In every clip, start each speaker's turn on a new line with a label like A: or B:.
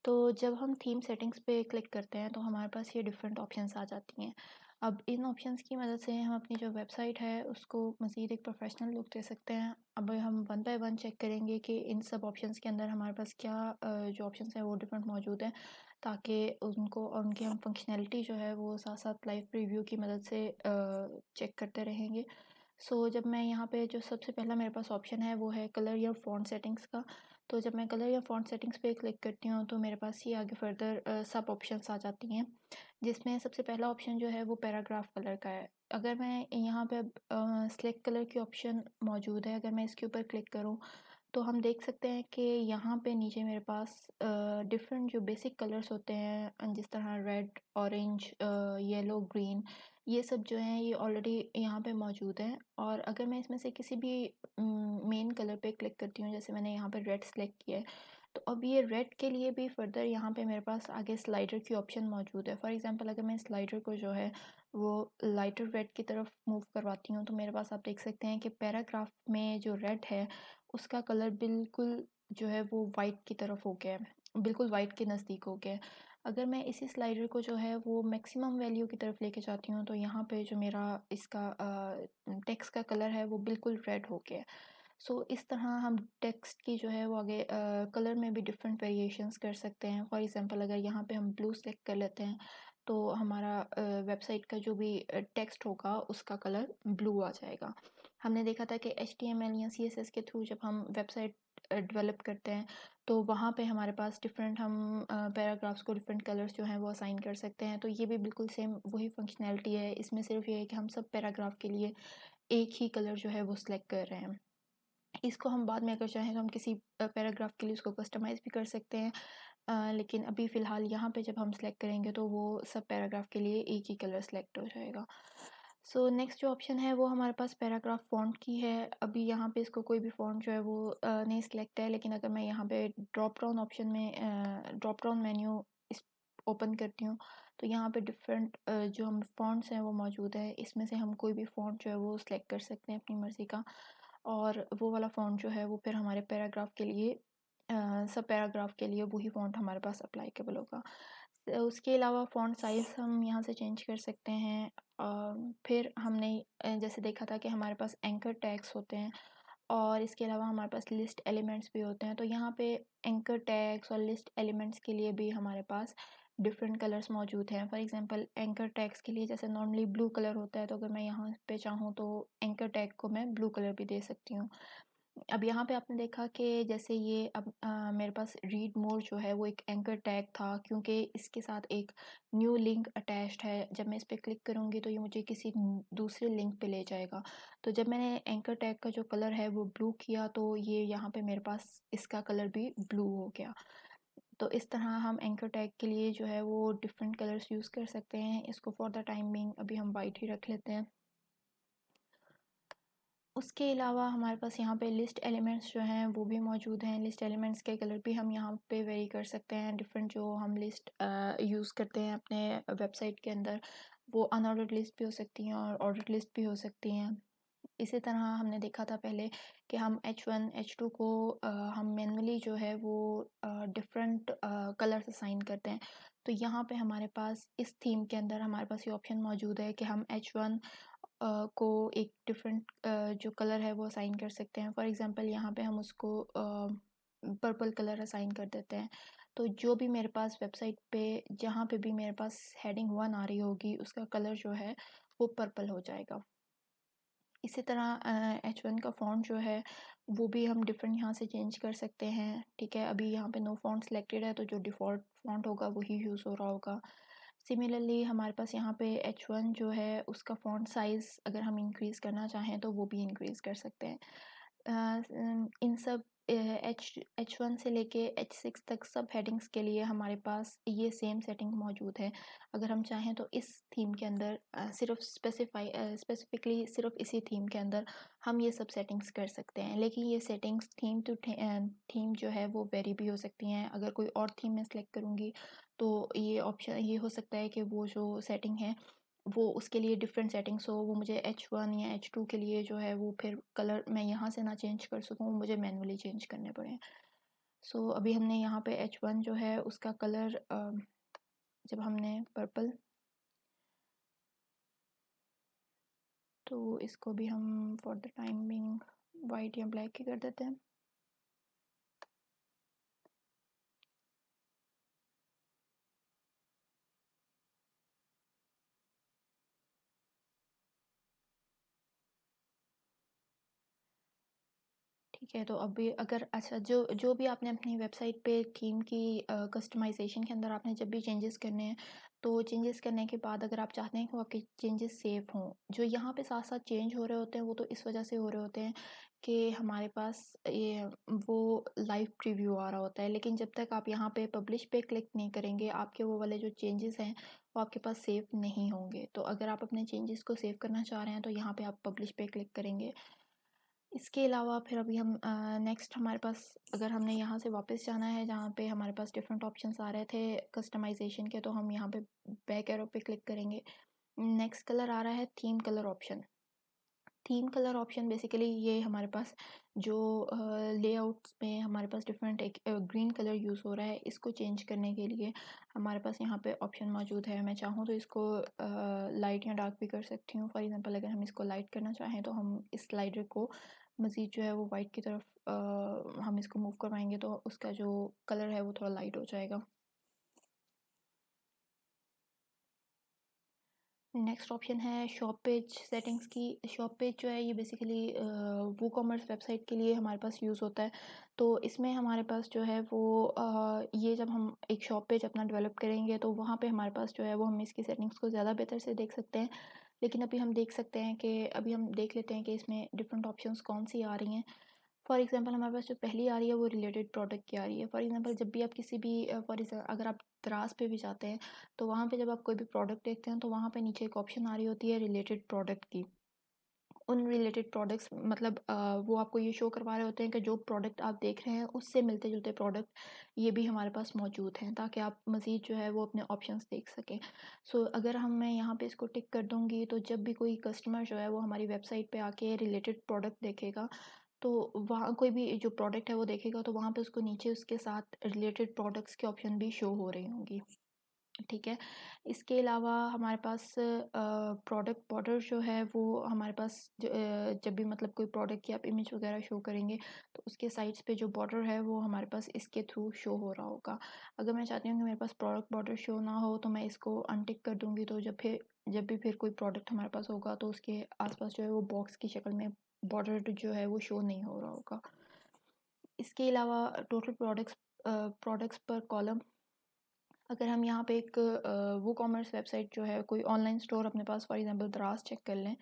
A: तो जब हम थीम सेटिंग्स पे क्लिक करते हैं तो हमारे पास ये डिफरेंट ऑप्शंस आ जाती हैं। अब इन ऑप्शंस की मदद से हम अपनी जो वेबसाइट है उसको मज़ीद एक प्रोफेशनल लुक दे सकते हैं। अब हम वन बाय वन चेक करेंगे कि इन सब ऑप्शंस के अंदर हमारे पास क्या जो ऑप्शंस हैं वो डिफरेंट मौजूद हैं, ताकि उनको और उनकी हम फंक्शनैलिटी जो है वो साथ साथ लाइव प्रीव्यू की मदद से चेक करते रहेंगे। जब मैं यहाँ पे जो सबसे पहला मेरे पास ऑप्शन है वो है कलर या फ़ॉन्ट सेटिंग्स का। तो जब मैं कलर या फ़ॉन्ट सेटिंग्स पे क्लिक करती हूँ तो मेरे पास ये आगे फर्दर सब ऑप्शंस आ जाती हैं, जिसमें सबसे पहला ऑप्शन जो है वो पैराग्राफ कलर का है। अगर मैं यहाँ पे सेलेक्ट कलर की ऑप्शन मौजूद है, अगर मैं इसके ऊपर क्लिक करूँ तो हम देख सकते हैं कि यहाँ पे नीचे मेरे पास डिफरेंट जो बेसिक कलर्स होते हैं, जिस तरह रेड, ऑरेंज, येलो, ग्रीन, ये सब जो हैं ये ऑलरेडी यहाँ पे मौजूद हैं। और अगर मैं इसमें से किसी भी मेन कलर पे क्लिक करती हूँ, जैसे मैंने यहाँ पे रेड सेलेक्ट किया है, तो अब ये रेड के लिए भी फर्दर यहाँ पे मेरे पास आगे स्लाइडर की ऑप्शन मौजूद है। फॉर एग्जांपल अगर मैं स्लाइडर को जो है वो लाइटर रेड की तरफ मूव करवाती हूँ तो मेरे पास आप देख सकते हैं कि पैराग्राफ में जो रेड है उसका कलर बिल्कुल जो है वो वाइट की तरफ हो गया है, बिल्कुल वाइट के नज़दीक हो गया है। अगर मैं इसी स्लाइडर को जो है वो मैक्सिमम वैल्यू की तरफ लेके जाती हूँ तो यहाँ पे जो मेरा इसका टेक्स्ट का कलर है वो बिल्कुल रेड हो गया है। इस तरह हम टेक्स्ट की जो है वो आगे कलर में भी डिफरेंट वेरिएशंस कर सकते हैं। फॉर एग्जांपल अगर यहाँ पे हम ब्लू सेलेक्ट कर लेते हैं तो हमारा वेबसाइट का जो भी टेक्स्ट होगा उसका कलर ब्लू आ जाएगा। हमने देखा था कि एचटीएमएल या सीएसएस के थ्रू जब हम वेबसाइट डेवलप करते हैं तो वहाँ पे हमारे पास डिफरेंट हम पैराग्राफ्स को डिफरेंट कलर्स जो हैं वो असाइन कर सकते हैं। तो ये भी बिल्कुल सेम वही फंक्शनैलिटी है, इसमें सिर्फ ये है कि हम सब पैराग्राफ के लिए एक ही कलर जो है वो सिलेक्ट कर रहे हैं। इसको हम बाद में अगर चाहें तो हम किसी पैराग्राफ के लिए उसको कस्टमाइज़ भी कर सकते हैं। लेकिन अभी फ़िलहाल यहाँ पे जब हम सेलेक्ट करेंगे तो वो सब पैराग्राफ के लिए एक ही कलर सेलेक्ट हो जाएगा। नेक्स्ट जो ऑप्शन है वो हमारे पास पैराग्राफ फ़ॉन्ट की है। अभी यहाँ पे इसको कोई भी फ़ॉन्ट जो है वो नहीं सिलेक्ट है, लेकिन अगर मैं यहाँ पे ड्रॉप डाउन ऑप्शन में ड्रॉप डाउन मेन्यू इस ओपन करती हूँ तो यहाँ पे डिफरेंट जो हम फ़ॉन्ट्स हैं वो मौजूद है। इसमें से हम कोई भी फ़ॉन्ट जो है वो सिलेक्ट कर सकते हैं अपनी मर्ज़ी का, और वो वाला फ़ॉन्ट जो है वो फिर हमारे पैराग्राफ के लिए सब पैराग्राफ के लिए वही फ़ॉन्ट हमारे पास अप्लाइकेबल होगा। उसके अलावा फ़ॉन्ट साइज़ हम यहाँ से चेंज कर सकते हैं। फिर हमने जैसे देखा था कि हमारे पास एंकर टैग्स होते हैं और इसके अलावा हमारे पास लिस्ट एलिमेंट्स भी होते हैं। तो यहाँ पे एंकर टैग्स और लिस्ट एलिमेंट्स के लिए भी हमारे पास डिफरेंट कलर्स मौजूद हैं। फॉर एग्जांपल एंकर टैग्स के लिए जैसे नॉर्मली ब्लू कलर होता है, तो अगर मैं यहाँ पे चाहूँ तो एंकर टैग को मैं ब्लू कलर भी दे सकती हूँ। अब यहाँ पे आपने देखा कि जैसे ये अब मेरे पास रीड मोर जो है वो एक एंकर टैग था, क्योंकि इसके साथ एक न्यू लिंक अटैच्ड है। जब मैं इस पे क्लिक करूँगी तो ये मुझे किसी दूसरे लिंक पे ले जाएगा। तो जब मैंने एंकर टैग का जो कलर है वो ब्लू किया तो ये यहाँ पे मेरे पास इसका कलर भी ब्लू हो गया। तो इस तरह हम एंकर टैग के लिए जो है वो डिफरेंट कलर्स यूज़ कर सकते हैं। इसको फॉर द टाइम बिंग अभी हम वाइट ही रख लेते हैं। उसके अलावा हमारे पास यहाँ पे लिस्ट एलिमेंट्स जो हैं वो भी मौजूद हैं। लिस्ट एलिमेंट्स के कलर भी हम यहाँ पे वेरी कर सकते हैं। डिफरेंट जो हम लिस्ट यूज़ करते हैं अपने वेबसाइट के अंदर, वो अनऑर्डर्ड लिस्ट भी हो सकती हैं और ऑर्डर्ड लिस्ट भी हो सकती हैं। इसी तरह हमने देखा था पहले कि हम H1 H2 को हम मैनुअली जो है वो डिफरेंट कलर्स असाइन करते हैं। तो यहाँ पे हमारे पास इस थीम के अंदर हमारे पास ये ऑप्शन मौजूद है कि हम H1 को एक डिफरेंट जो कलर है वो असाइन कर सकते हैं। फॉर एग्जांपल यहाँ पे हम उसको पर्पल कलर असाइन कर देते हैं। तो जो भी मेरे पास वेबसाइट पे जहाँ पे भी मेरे पास हेडिंग 1 आ रही होगी उसका कलर जो है वो पर्पल हो जाएगा। इसी तरह H1 का फ़ॉन्ट जो है वो भी हम डिफरेंट यहाँ से चेंज कर सकते हैं। ठीक है, अभी यहाँ पे नो फ़ॉन्ट सिलेक्टेड है तो जो डिफ़ॉल्ट फ़ॉन्ट होगा वही यूज़ हो रहा होगा। सिमिलरली हमारे पाच यहाँ पे H1 जो है उसका फ़ॉन्ट साइज़ अगर हम इंक्रीज़ करना चाहें तो वो भी इंक्रीज़ कर सकते हैं। इन सब H1 से लेके H6 तक सब हेडिंग्स के लिए हमारे पास ये सेम सेटिंग मौजूद है। अगर हम चाहें तो इस थीम के अंदर सिर्फ स्पेसिफिकली सिर्फ इसी थीम के अंदर हम ये सब सेटिंग्स कर सकते हैं। लेकिन ये सेटिंग्स थीम टू थीम जो है वो वेरी भी हो सकती हैं। अगर कोई और थीम मैं सेलेक्ट करूँगी तो ये ऑप्शन ये हो सकता है कि वो जो सेटिंग है वो उसके लिए डिफरेंट सेटिंग्स हो, वो मुझे H1 या H2 के लिए जो है वो फिर कलर मैं यहाँ से ना चेंज कर सकूँ, मुझे मैनुअली चेंज करने पड़ें। सो अभी हमने यहाँ पे H1 जो है उसका कलर जब हमने पर्पल, तो इसको भी हम for the time being white या ब्लैक ही कर देते हैं। ठीक है, तो अभी अगर अच्छा जो जो भी आपने अपनी वेबसाइट पे थीम की कस्टमाइजेशन के अंदर आपने जब भी चेंजेस करने हैं, तो चेंजेस करने के बाद अगर आप चाहते हैं कि वो आपके चेंजेस सेव हों, जो यहाँ पे साथ साथ चेंज हो रहे होते हैं वो तो इस वजह से हो रहे होते हैं कि हमारे पास ये वो लाइव प्रीव्यू आ रहा होता है, लेकिन जब तक आप यहाँ पे पब्लिश पे क्लिक नहीं करेंगे आपके वो वाले जो चेंजेस हैं वो आपके पास सेव नहीं होंगे। तो अगर आप अपने चेंजेस को सेव करना चाह रहे हैं तो यहाँ पे आप पब्लिश पे क्लिक करेंगे। इसके अलावा फिर अभी हम नेक्स्ट हमारे पास अगर हमने यहाँ से वापस जाना है जहाँ पे हमारे पास डिफरेंट ऑप्शंस आ रहे थे कस्टमाइजेशन के, तो हम यहाँ पे बैक एरो पे क्लिक करेंगे। नेक्स्ट कलर आ रहा है theme colour option. Theme colour option basically ये हमारे पास जो लेआउट्स में हमारे पास डिफरेंट एक ग्रीन कलर यूज़ हो रहा है, इसको चेंज करने के लिए हमारे पास यहाँ पे ऑप्शन मौजूद है। मैं चाहूँ तो इसको लाइट या डार्क भी कर सकती हूँ। फॉर एग्जांपल अगर हम इसको लाइट करना चाहें तो हम इस स्लाइडर को मज़ीद जो है वो वाइट की तरफ हम इसको मूव करवाएंगे तो उसका जो कलर है वो थोड़ा लाइट हो जाएगा। नेक्स्ट ऑप्शन है शॉप पेज सेटिंग्स की। शॉप पेज जो है ये बेसिकली वो कॉमर्स वेबसाइट के लिए हमारे पास यूज़ होता है। तो इसमें हमारे पास जो है वो ये जब हम एक शॉप पेज अपना डेवलप करेंगे तो वहाँ पे हमारे पास जो है वो हम इसकी सेटिंग्स को ज़्यादा बेहतर से देख सकते हैं। लेकिन अभी हम देख सकते हैं कि अभी हम देख लेते हैं कि इसमें डिफरेंट ऑप्शंस कौन सी आ रही हैं। फॉर एग्जांपल हमारे पास जो पहली आ रही है वो रिलेटेड प्रोडक्ट की आ रही है। फॉर एग्जांपल जब भी आप किसी भी अगर आप दराज पे भी जाते हैं तो वहाँ पे जब आप कोई भी प्रोडक्ट देखते हैं तो वहाँ पे नीचे एक ऑप्शन आ रही होती है रिलेटेड प्रोडक्ट की। उन रिलेटेड प्रोडक्ट्स मतलब वो आपको ये शो करवा रहे होते हैं कि जो प्रोडक्ट आप देख रहे हैं उससे मिलते जुलते प्रोडक्ट ये भी हमारे पास मौजूद हैं ताकि आप मज़ीद जो है वो अपने ऑप्शंस देख सकें। सो अगर मैं यहाँ पे इसको टिक कर दूँगी तो जब भी कोई कस्टमर जो है वो हमारी वेबसाइट पे आके रिलेटेड प्रोडक्ट देखेगा तो वहाँ कोई भी जो प्रोडक्ट है वो देखेगा तो वहाँ पे उसको नीचे उसके साथ रिलेटेड प्रोडक्ट्स के ऑप्शन भी शो हो रही होंगी। ठीक है। इसके अलावा हमारे पास प्रोडक्ट बॉर्डर जो है वो हमारे पास जब भी मतलब कोई प्रोडक्ट की आप इमेज वगैरह शो करेंगे तो उसके साइड्स पे जो बॉर्डर है वो हमारे पास इसके थ्रू शो हो रहा होगा। अगर मैं चाहती हूँ कि मेरे पास प्रोडक्ट बॉर्डर शो ना हो तो मैं इसको अनटिक कर दूँगी, तो जब भी फिर कोई प्रोडक्ट हमारे पास होगा तो उसके आस-पास जो है वो बॉक्स की शक्ल में बॉर्डर जो है वो शो नहीं हो रहा होगा। इसके अलावा टोटल प्रोडक्ट्स पर कॉलम। अगर हम यहाँ पे एक वो कॉमर्स वेबसाइट जो है कोई ऑनलाइन स्टोर अपने पास फॉर एग्जांपल दराज चेक कर लें।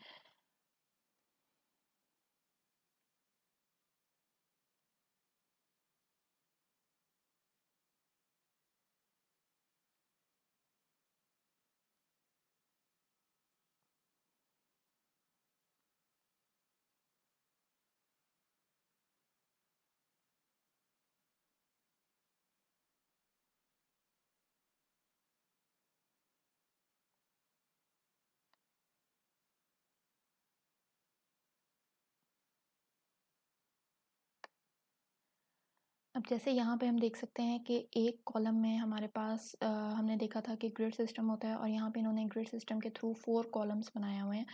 A: अब जैसे यहाँ पे हम देख सकते हैं कि एक कॉलम में हमारे पास हमने देखा था कि ग्रिड सिस्टम होता है और यहाँ पे इन्होंने ग्रिड सिस्टम के थ्रू 4 कॉलम्स बनाए हुए हैं।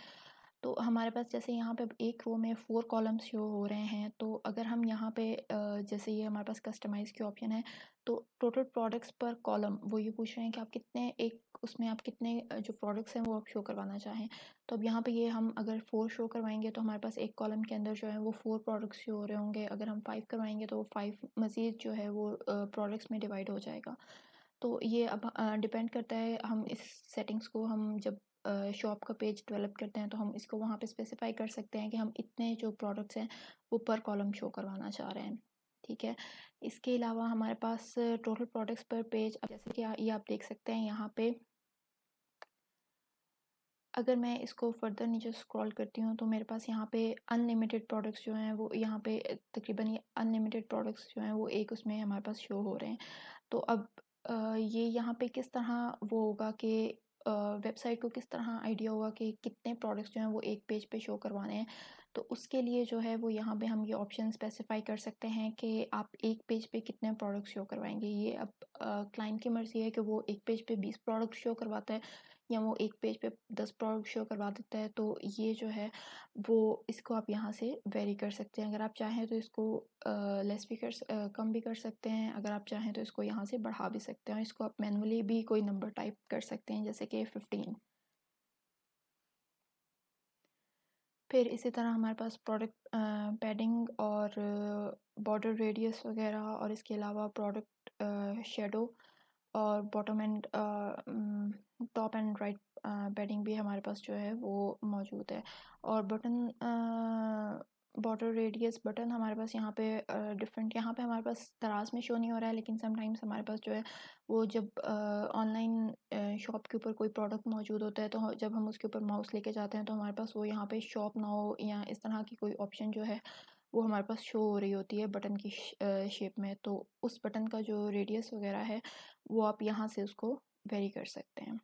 A: तो हमारे पास जैसे यहाँ पे अब एक रो में 4 कॉलम्स शो हो रहे हैं, तो अगर हम यहाँ पे जैसे ये हमारे पास कस्टमाइज़ की ऑप्शन है, तो टोटल प्रोडक्ट्स पर कॉलम वो ये पूछ रहे हैं कि आप कितने एक उसमें आप कितने जो प्रोडक्ट्स हैं वो आप शो करवाना चाहें। तो अब यहाँ पे ये हम अगर 4 शो करवाएँगे तो हमारे पास एक कॉलम के अंदर जो है वो 4 प्रोडक्ट्स शो हो रहे होंगे। अगर हम 5 करवाएँगे तो 5 मज़ीद जो है वो प्रोडक्ट्स में डिवाइड हो जाएगा। तो ये अब डिपेंड करता है हम इस सेटिंग्स को हम जब शॉप का पेज डेवलप करते हैं तो हम इसको वहाँ पे स्पेसिफाई कर सकते हैं कि हम इतने जो प्रोडक्ट्स हैं वो पर कॉलम शो करवाना चाह रहे हैं। ठीक है। इसके अलावा हमारे पास टोटल प्रोडक्ट्स पर पेज, अब जैसे कि ये आप देख सकते हैं यहाँ पे अगर मैं इसको फर्दर नीचे स्क्रॉल करती हूँ तो मेरे पास यहाँ पे अनलिमिटेड प्रोडक्ट्स जो हैं वो यहाँ पे तकरीबन ये अनलिमिटेड प्रोडक्ट्स जो हैं वो एक उसमें हमारे पास शो हो रहे हैं। तो अब ये यहाँ पे किस तरह वो होगा कि वेबसाइट को किस तरह आइडिया होगा कि कितने प्रोडक्ट्स जो हैं वो एक पेज पे शो करवाने हैं। तो उसके लिए जो है वो यहाँ पे हम ये ऑप्शन स्पेसिफाई कर सकते हैं कि आप एक पेज पे कितने प्रोडक्ट शो करवाएंगे। ये अब क्लाइंट की मर्ज़ी है कि वो एक पेज पे 20 प्रोडक्ट शो करवाता है या वो एक पेज पे 10 प्रोडक्ट शो करवा देता है। तो ये जो है वो इसको आप यहाँ से वेरी कर सकते हैं। अगर आप चाहें तो इसको लेस भी कम भी कर सकते हैं। अगर आप चाहें तो इसको यहाँ से बढ़ा भी सकते हैं। इसको आप मैनुअली भी कोई नंबर टाइप कर सकते हैं, जैसे कि 15। फिर इसी तरह हमारे पास प्रोडक्ट पैडिंग और बॉर्डर रेडियस वगैरह, और इसके अलावा प्रोडक्ट शेडो और bottom and top and right padding भी हमारे पास जो है वो मौजूद है। और बटन बॉर्डर रेडियस बटन हमारे पास यहाँ पे डिफरेंट, यहाँ पे हमारे पास दराज में शो नहीं हो रहा है, लेकिन समटाइम्स हमारे पास जो है वो जब ऑनलाइन शॉप के ऊपर कोई प्रोडक्ट मौजूद होता है तो जब हम उसके ऊपर माउस लेके जाते हैं तो हमारे पास वो यहाँ पे शॉप नाउ या इस तरह की कोई ऑप्शन जो है वो हमारे पास शो हो रही होती है बटन की शेप में। तो उस बटन का जो रेडियस वगैरह है वो आप यहाँ से उसको वेरी कर सकते हैं।